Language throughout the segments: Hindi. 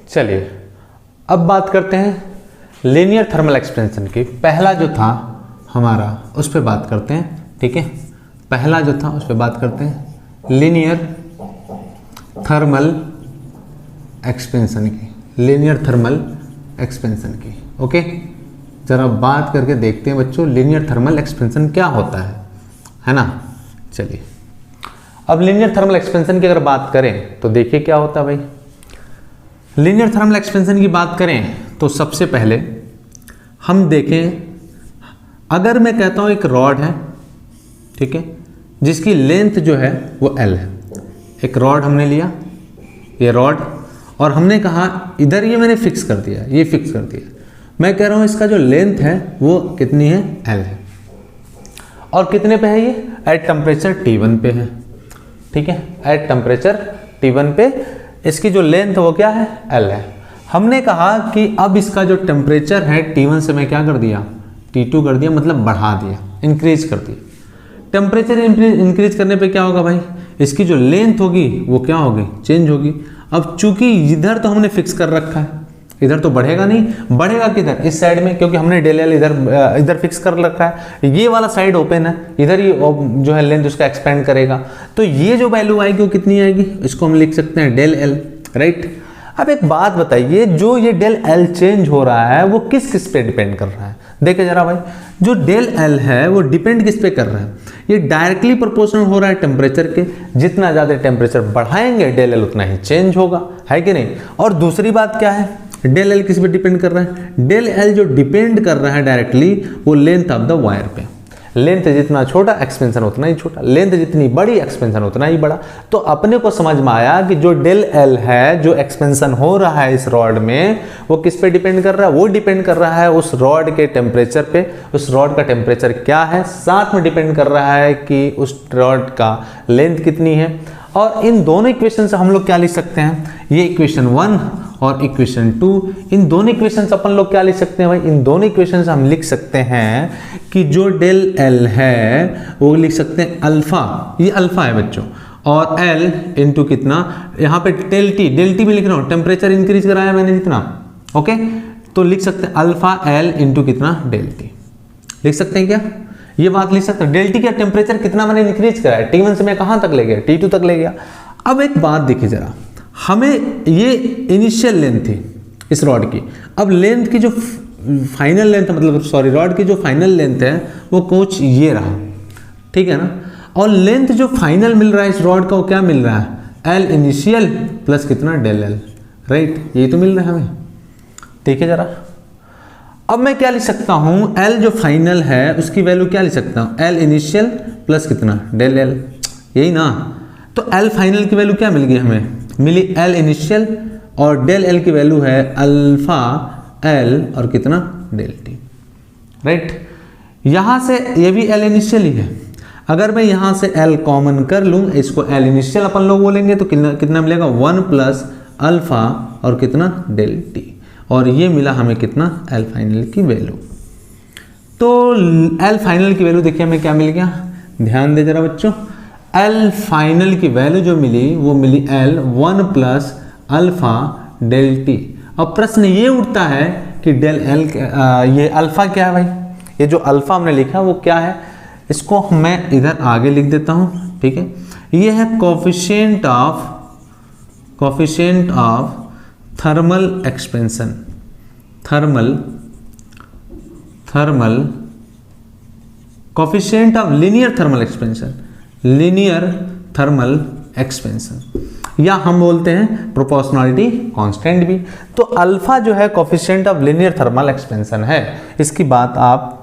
चलिए अब बात करते हैं लीनियर थर्मल एक्सपेंशन की। पहला जो था हमारा उस पर बात करते हैं, ठीक है। पहला जो था उस पर बात करते हैं लीनियर थर्मल एक्सपेंशन की, लीनियर थर्मल एक्सपेंशन की। ओके, जरा बात करके देखते हैं बच्चों लीनियर थर्मल एक्सपेंशन क्या होता है ना। चलिए अब लीनियर थर्मल एक्सपेंशन की अगर बात करें तो देखिए क्या होता है भाई। लीनियर थर्मल एक्सपेंशन की बात करें तो सबसे पहले हम देखें, अगर मैं कहता हूं एक रॉड है, ठीक है, जिसकी लेंथ जो है वो L है। एक रॉड हमने लिया, ये रॉड, और हमने कहा इधर ये मैंने फिक्स कर दिया, ये फिक्स कर दिया। मैं कह रहा हूं इसका जो लेंथ है वो कितनी है, L है। और कितने पे है ये, एट टेम्परेचर T1 पे है, ठीक है। एट टेम्परेचर T1 पे इसकी जो लेंथ वो क्या है, L है। हमने कहा कि अब इसका जो टेम्परेचर है T1 से मैं क्या कर दिया, T2 कर दिया, मतलब बढ़ा दिया, इंक्रीज कर दिया। टेम्परेचर इंक्रीज करने पे क्या होगा भाई, इसकी जो लेंथ होगी वो क्या होगी, चेंज होगी। अब चूंकि इधर तो हमने फिक्स कर रखा है, इधर तो बढ़ेगा नहीं, बढ़ेगा किधर, इस साइड में, क्योंकि हमने डेल एल इधर फिक्स कर रखा है। ये वाला साइड ओपन है, इधर ही जो है लेंथ उसका एक्सपेंड करेगा, तो ये जो वैल्यू आएगी वो कितनी आएगी, इसको हम लिख सकते हैं डेल एल, राइट। अब एक बात बताइए, जो ये डेल एल चेंज हो रहा है वो किस किस पे डिपेंड कर रहा है, देखिए जरा भाई। जो डेल एल है वो डिपेंड किस पे कर रहा है, ये डायरेक्टली प्रोपोर्शनल हो रहा है टेम्परेचर के। जितना ज़्यादा टेम्परेचर बढ़ाएंगे डेल एल उतना ही चेंज होगा, है कि नहीं। और दूसरी बात क्या है, डेल एल किस पे डिपेंड कर रहा है, डेल एल जो डिपेंड कर रहा है डायरेक्टली वो लेंथ ऑफ द वायर पे। लेंथ जितना छोटा एक्सपेंशन उतना ही छोटा, लेंथ जितनी बड़ी एक्सपेंशन उतना ही बड़ा। तो अपने को समझ में आया कि जो डेल एल है, जो एक्सपेंशन हो रहा है इस रॉड में, वो किस पे डिपेंड कर रहा है, वो डिपेंड कर रहा है उस रॉड के टेम्परेचर पे। उस रॉड का टेम्परेचर क्या है, साथ में डिपेंड कर रहा है कि उस रॉड का लेंथ कितनी है। और इन दोनों इक्वेशन से हम लोग क्या लिख सकते हैं, ये इक्वेशन 1 और इक्वेशन 2, इन दोनों इक्वेशन से अपन लोग क्या लिख सकते हैं भाई, इन दोनों इक्वेशन से हम लिख सकते हैं कि जो डेल एल है वो लिख सकते हैं अल्फा, ये अल्फा है बच्चों, और एल इंटू कितना, यहाँ पे डेल टी भी लिख रहा हूँ, टेम्परेचर इंक्रीज कराया मैंने जितना, ओके, तो लिख सकते हैं अल्फा एल इंटू कितना, डेल टी। लिख सकते हैं क्या, ये बात लिख सकते हैं। डेल टी का टेम्परेचर कितना मैंने इंक्रीज कराया, T1 से मैं कहाँ तक ले गया, T2 तक ले गया। अब एक बात देखिए जरा, हमें ये इनिशियल लेंथ थी इस रॉड की, अब लेंथ की जो फाइनल लेंथ, मतलब सॉरी रॉड की जो फाइनल लेंथ है वो कुछ ये रहा, ठीक है ना। और लेंथ जो फाइनल मिल रहा है इस रॉड का वो क्या मिल रहा है, एल इनिशियल प्लस कितना, डेल एल, राइट, ये तो मिल रहा है हमें, ठीक है जरा। अब मैं क्या लिख सकता हूँ, एल जो फाइनल है उसकी वैल्यू क्या लिख सकता हूँ, एल इनिशियल प्लस कितना, डेल एल, यही ना। तो एल फाइनल की वैल्यू क्या मिल गई हमें, मिली एल इनिशियल, और डेल एल की वैल्यू है अल्फा एल और कितना, डेल टी, राइट। यहां से ये भी एल इनिशियल ही है, अगर मैं यहां से एल कॉमन कर लूं, इसको एल इनिशियल अपन लोग बोलेंगे तो कितना मिलेगा, 1 प्लस अल्फा और कितना, डेल टी, और ये मिला हमें कितना, एल फाइनल की वैल्यू। तो एल फाइनल की वैल्यू देखिए हमें क्या मिल गया, ध्यान दे जरा बच्चों, एल फाइनल की वैल्यू जो मिली वो मिली L 1 plus alpha del T. अब प्रश्न ये उठता है कि डेल एल ये अल्फा क्या है भाई, ये जो अल्फा हमने लिखा वो क्या है, इसको मैं इधर आगे लिख देता हूँ, ठीक है। ये है coefficient of thermal expansion, thermal coefficient of linear thermal expansion, linear thermal expansion, या हम बोलते हैं प्रोपोर्शनलिटी कांस्टेंट भी। तो अल्फा जो है coefficient of linear thermal expansion है, इसकी बात आप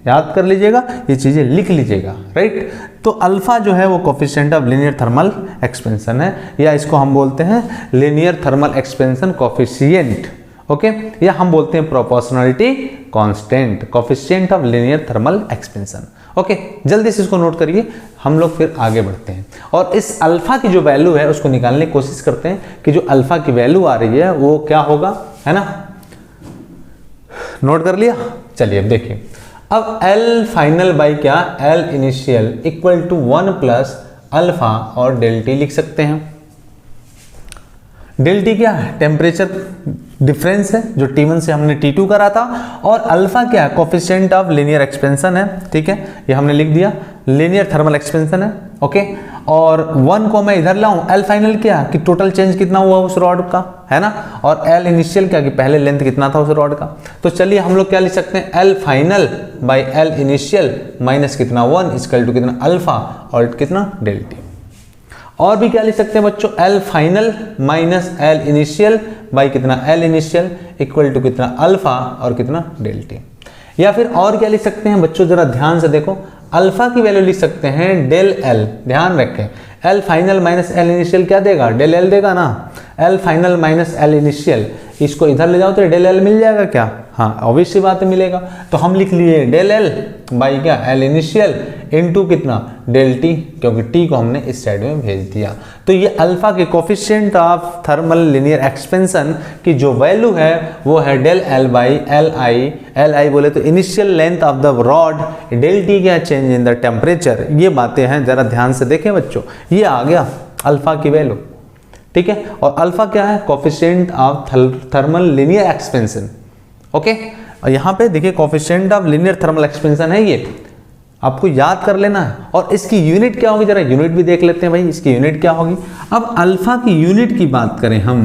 याद कर लीजिएगा, ये चीजें लिख लीजिएगा, राइट। तो अल्फा जो है वो coefficient of linear thermal expansion है, या इसको हम बोलते हैं linear thermal expansion coefficient, okay, या हम बोलते हैं proportionality constant, coefficient of linear thermal expansion, okay. जल्दी से इसको नोट करिए, हम लोग फिर आगे बढ़ते हैं और इस अल्फा की जो वैल्यू है उसको निकालने की कोशिश करते हैं कि जो अल्फा की वैल्यू आ रही है वो क्या होगा, है ना। नोट कर लिया, चलिए अब देखिए। अब एल फाइनल बाई क्या, L initial equal to 1 plus alpha और डेल टी लिख सकते हैं। डेल टी क्या है, टेम्परेचर डिफरेंस है जो T1 से हमने T2 करा था, और अल्फा क्या है, कोफिशिएंट ऑफ लीनियर एक्सपेंशन है, ठीक है, ये हमने लिख दिया, लीनियर थर्मल एक्सपेंशन है, ओके। और 1 को मैं इधर लाऊं, एल फाइनल क्या कि टोटल चेंज कितना हुआ उस रॉड का, है ना, और एल इनिशियल क्या कि पहले लेंथ कितना था उस रॉड का। तो चलिए हम लोग क्या लिख सकते हैं, L final by L initial minus कितना 1 इक्वल टू कितना अल्फा और कितना डेल टी। और भी क्या लिख सकते हैं बच्चों, L final minus L initial by कितना एल इनिशियल इक्वल टू कितना अल्फा और कितना डेल टी। या फिर और क्या लिख सकते हैं बच्चों, जरा ध्यान से देखो, अल्फा की वैल्यू लिख सकते हैं डेल एल, ध्यान रखें, L final minus L initial क्या देगा, डेल एल देगा ना, L final minus L initial, इसको इधर ले जाओ तो डेल एल मिल जाएगा क्या, हाँ ऑब्वियस बात है मिलेगा। तो हम लिख लिए डेल एल बाई क्या एल इनिशियल इनटू कितना डेल टी, क्योंकि टी को हमने इस साइड में भेज दिया। तो ये अल्फा के coefficient of thermal linear expansion की जो वैल्यू है वो है del L by L I बोले तो initial length of the rod, del T क्या चेंज इन द टेम्परेचर। ये बातें हैं, जरा ध्यान से देखें बच्चों, ये आ गया अल्फा की वैल्यू, ठीक है। और अल्फा क्या है, coefficient of thermal linear expansion, okay. और यहाँ पे देखिए coefficient of linear thermal expansion है, ये आपको याद कर लेना है। और इसकी यूनिट क्या होगी, जरा यूनिट भी देख लेते हैं भाई, इसकी यूनिट क्या होगी। अब अल्फा की यूनिट की बात करें हम,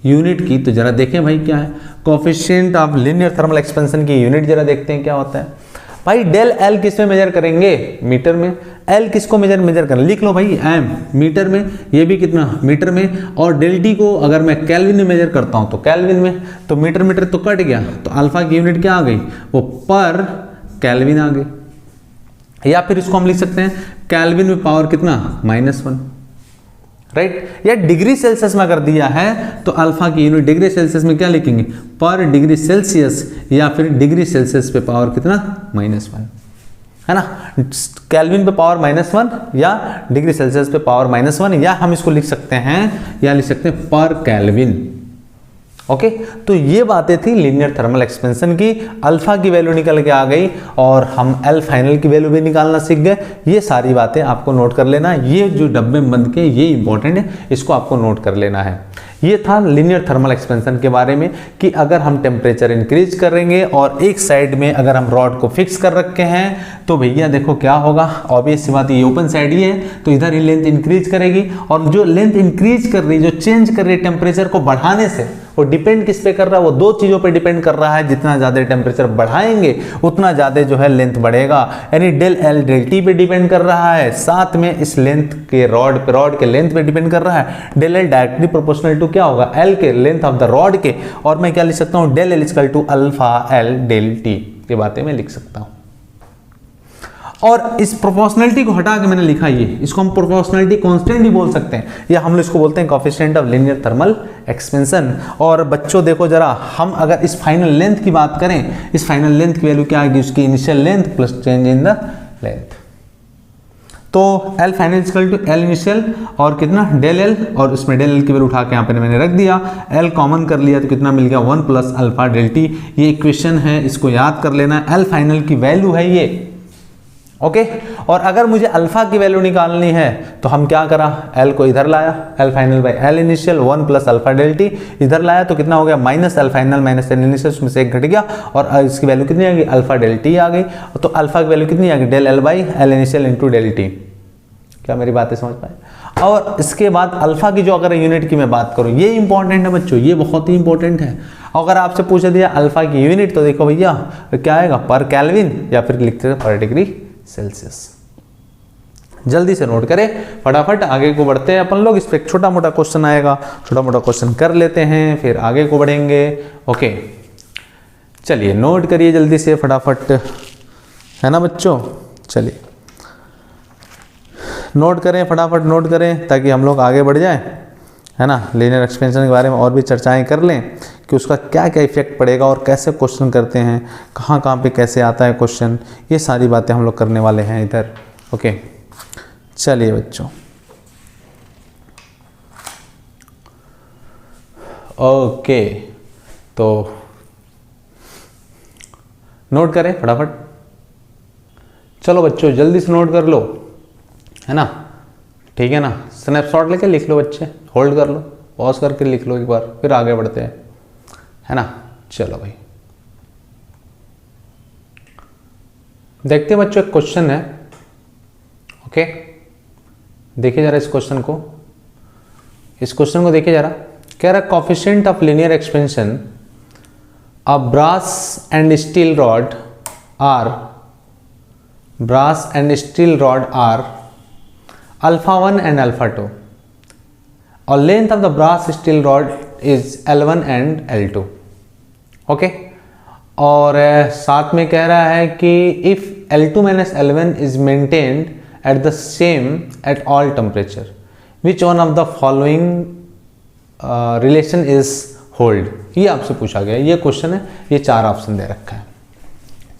यूनिट की, तो जरा देखें भाई क्या है, coefficient of linear thermal expansion की यूनिट जरा देखते हैं क्या होता है भाई। डेल एल किस में मेजर करेंगे, मीटर में, एल किसको मेजर करें, लिख लो भाई एम मीटर में, ये भी कितना मीटर में, और डेल टी को अगर मैं केल्विन में मेजर करता हूं तो केल्विन में, तो मीटर मीटर तो कट गया, तो अल्फा की यूनिट क्या आ गई, वो पर केल्विन आ गई। या फिर इसको हम लिख सकते हैं केल्विन में पावर कितना -1, राइट। या डिग्री सेल्सियस में अगर दिया है तो अल्फा की यूनिट डिग्री सेल्सियस में क्या लिखेंगे, पर डिग्री सेल्सियस, या फिर डिग्री सेल्सियस पे पावर कितना -1, है ना, केल्विन पे पावर -1 या डिग्री सेल्सियस पे पावर -1, या हम इसको लिख सकते हैं, या लिख सकते हैं पर केल्विन, ओके। तो ये बातें थी लीनियर थर्मल एक्सपेंशन की, अल्फा की वैल्यू निकल के आ गई और हम एल फाइनल की वैल्यू भी निकालना सीख गए। ये सारी बातें आपको नोट कर लेना, ये जो डब्बे में बंद के ये इंपॉर्टेंट है, इसको आपको नोट कर लेना है। ये था लीनियर थर्मल एक्सपेंशन के बारे में कि अगर हम टेम्परेचर इंक्रीज करेंगे और एक साइड में अगर हम रॉड को फिक्स कर रखे हैं तो भैया देखो क्या होगा, ऑब्वियस सी बात, ये ओपन साइड ही है तो इधर ही लेंथ इंक्रीज करेगी, और जो लेंथ इंक्रीज कर रही है, जो चेंज कर रही है टेम्परेचर को बढ़ाने से, वो डिपेंड किस पे कर रहा है, वो दो चीज़ों पे डिपेंड कर रहा है। जितना ज़्यादा टेम्परेचर बढ़ाएंगे उतना ज़्यादा जो है लेंथ बढ़ेगा, यानी डेल एल डेल टी पे डिपेंड कर रहा है, साथ में इस लेंथ के रॉड के लेंथ पे डिपेंड कर रहा है। Del L directly proportional to क्या होगा, एल के लेंथ ऑफ द रॉड के, और मैं क्या लिख सकता हूँ, del L equal to alpha L del T, ये बातें मैं लिख सकता हूँ। और इस प्रोपोर्शनलिटी को हटा के मैंने लिखा ये, इसको हम प्रोपोर्शनलिटी कांस्टेंट भी बोल सकते हैं, या हम इसको बोलते हैं coefficient of linear thermal expansion. और बच्चों देखो जरा, हम अगर इस फाइनल लेंथ की बात करें, इस फाइनल लेंथ की वैल्यू क्या आएगी, उसकी initial length plus change in the length, तो L final equal to L initial और कितना डेल एल, और उसमें डेल एल की वैल्यू उठा के यहाँ पे मैंने रख दिया, एल कॉमन कर लिया तो कितना मिल गया 1 प्लस अल्फा डेल टी। ये इक्वेशन है, इसको याद कर लेना, एल फाइनल की वैल्यू है ये, ओके। और अगर मुझे अल्फा की वैल्यू निकालनी है तो हम क्या करा, एल को इधर लाया, L final by L initial 1 plus alpha del T, इधर लाया तो कितना हो गया minus L final minus L initial, उसमें से एक घट गया, और इसकी वैल्यू कितनी आ गई, अल्फा डेल टी आ गई। तो अल्फा की वैल्यू कितनी आ गई, del L by L initial into del T. क्या मेरी बातें समझ पाए। और इसके बाद अल्फा की जो अगर यूनिट की मैं बात करूं, ये इंपॉर्टेंट है बच्चों, ये बहुत ही इंपॉर्टेंट है। अगर आपसे पूछ दिया अल्फा की यूनिट तो देखो भैया क्या आएगा, पर केल्विन, या फिर लिखते हैं पर डिग्री सेल्सियस। जल्दी से नोट करें, फटाफट आगे को बढ़ते हैं अपन लोग। इस पर एक छोटा मोटा क्वेश्चन आएगा, छोटा मोटा क्वेश्चन कर लेते हैं, फिर आगे को बढ़ेंगे, ओके। चलिए नोट करिए जल्दी से फटाफट, है ना बच्चों, चलिए नोट करें, फटाफट नोट करें ताकि हम लोग आगे बढ़ जाएं, है ना। लीनियर एक्सपेंशन के बारे में और भी चर्चाएं कर लें कि उसका क्या क्या इफेक्ट पड़ेगा और कैसे क्वेश्चन करते हैं, कहाँ कहाँ पे कैसे आता है क्वेश्चन, ये सारी बातें हम लोग करने वाले हैं इधर, ओके। चलिए बच्चों, ओके, तो नोट करें फटाफट, चलो बच्चों जल्दी से नोट कर लो, है ना, ठीक है ना। स्नैपशॉट लेके लिख लो बच्चे, होल्ड कर लो, पॉज करके लिख लो एक बार, फिर आगे बढ़ते हैं, है ना। चलो भाई देखते हैं बच्चों, एक क्वेश्चन है, ओके। देखिए जरा इस क्वेश्चन को, देखिए जरा। कह रहा coefficient of linear expansion a brass and steel rod are alpha 1 and alpha 2 और length of the brass steel rod is L1 and L2, okay. और साथ में कह रहा है कि if L2 minus L1 is maintained at the same at all temperature which one of the following relation is hold. ये आपसे पूछा गया, ये क्वेश्चन है, ये 4 ऑप्शन दे रखा है।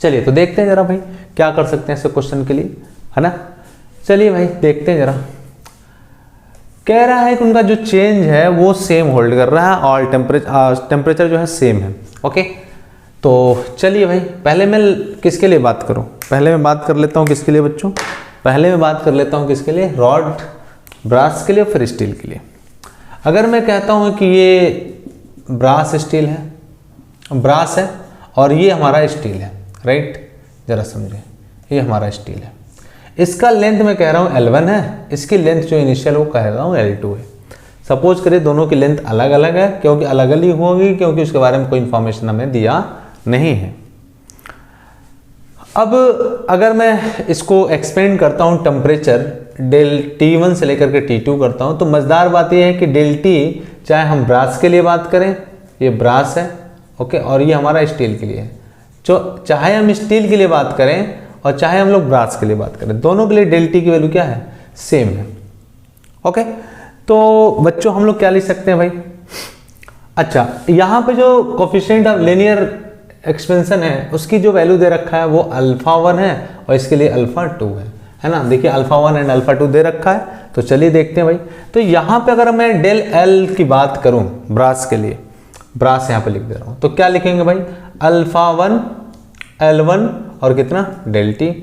चलिए तो देखते हैं जरा भाई क्या कर सकते हैं इस क्वेश्चन के लिए, है ना। चलिए भाई देखते हैं जरा। कह रहा है कि उनका जो चेंज है वो सेम होल्ड कर रहा है और टेम्परेचर जो है सेम है, ओके। तो चलिए भाई पहले मैं किसके लिए बात करूं, पहले मैं बात कर लेता हूं किसके लिए बच्चों, पहले मैं बात कर लेता हूं किसके लिए, रॉड ब्रास के लिए और फिर स्टील के लिए। अगर मैं कहता हूं कि ये ब्रास स्टील है, ब्रास है और ये हमारा स्टील है, राइट, जरा समझे, ये हमारा स्टील है। इसका लेंथ मैं कह रहा हूँ L1 है, इसकी लेंथ जो इनिशियल वो कह रहा हूँ L2 है। सपोज करिए दोनों की लेंथ अलग अलग है, क्योंकि अलग अलग ही होगी, क्योंकि उसके बारे में कोई इन्फॉर्मेशन हमें दिया नहीं है। अब अगर मैं इसको एक्सपेंड करता हूँ टेम्परेचर डेल T1 से लेकर के T2 करता हूँ, तो मज़ेदार बात यह है कि डेल T चाहे हम ब्रास के लिए बात करें, ये ब्रास है, ओके, और ये हमारा स्टील के लिए है। जो चाहे हम स्टील के लिए बात करें और चाहे हम लोग ब्रास के लिए बात करें, दोनों के लिए डेल T की वैल्यू क्या है, सेम है, ओके। तो बच्चों हम लोग क्या लिख सकते हैं भाई, अच्छा यहाँ पे जो कोफिशिएंट ऑफ लीनियर एक्सपेंशन है उसकी जो वैल्यू दे रखा है वो अल्फा 1 है और इसके लिए अल्फा 2 है ना। देखिए अल्फा 1 एंड अल्फा 2 दे रखा है। तो चलिए देखते हैं भाई। तो यहाँ पे अगर मैं डेल L की बात करूँ ब्रास के लिए, ब्रास यहाँ पे लिख दे रहा हूँ, तो क्या लिखेंगे भाई, अल्फा 1 L1 और कितना डेल T।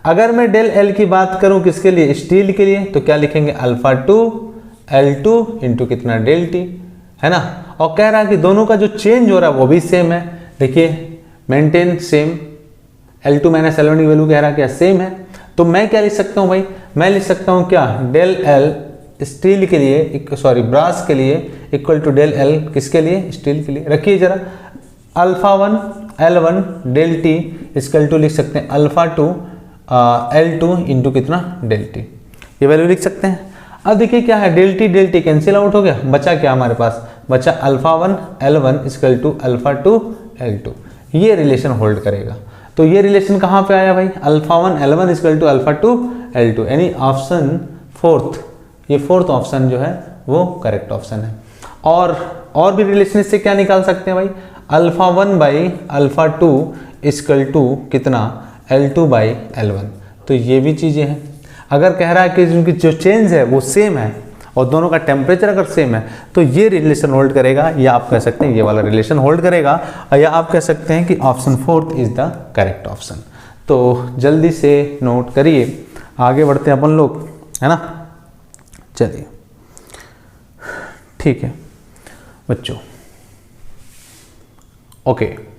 अगर मैं डेल L की बात करूं किसके लिए, स्टील के लिए, तो क्या लिखेंगे, अल्फा 2 L2 इंटू कितना डेल T, है ना। और कह रहा है कि दोनों का जो चेंज हो रहा है वो भी सेम है। देखिए maintain same, L2 minus L1 की वैल्यू कह रहा है क्या, सेम है। तो मैं क्या लिख सकता हूं भाई, मैं लिख सकता हूं क्या, डेल L स्टील के लिए, सॉरी ब्रास के लिए इक्वल टू डेल L किसके लिए, स्टील के लिए। रखिए जरा, alpha 1 L1 del T is equal to लिख सकते हैं अल्फा 2 L2 इंटू कितना डेल T, ये वैल्यू लिख सकते हैं। अब देखिए क्या है, डेल T कैंसिल आउट हो गया, बचा क्या हमारे पास, बचा alpha 1 L1 is equal to alpha 2 L2, ये रिलेशन होल्ड करेगा। तो ये रिलेशन कहाँ पे आया भाई, alpha 1 L1 is equal to alpha 2 L2, यानी ऑप्शन फोर्थ, ये फोर्थ ऑप्शन जो है वो करेक्ट ऑप्शन है। और भी रिलेशन इससे क्या निकाल सकते हैं भाई, alpha 1 by alpha 2 is equal to कितना L2 बाई L1। तो ये भी चीज़ें हैं। अगर कह रहा है कि उनकी जो चेंज है वो सेम है और दोनों का टेम्परेचर अगर सेम है तो ये रिलेशन होल्ड करेगा, या आप कह सकते हैं ये वाला रिलेशन होल्ड करेगा, या आप कह सकते हैं कि option fourth is the correct option. तो जल्दी से नोट करिए, आगे बढ़ते हैं अपन लोग, है ना। चलिए ठीक है बच्चों, ओके।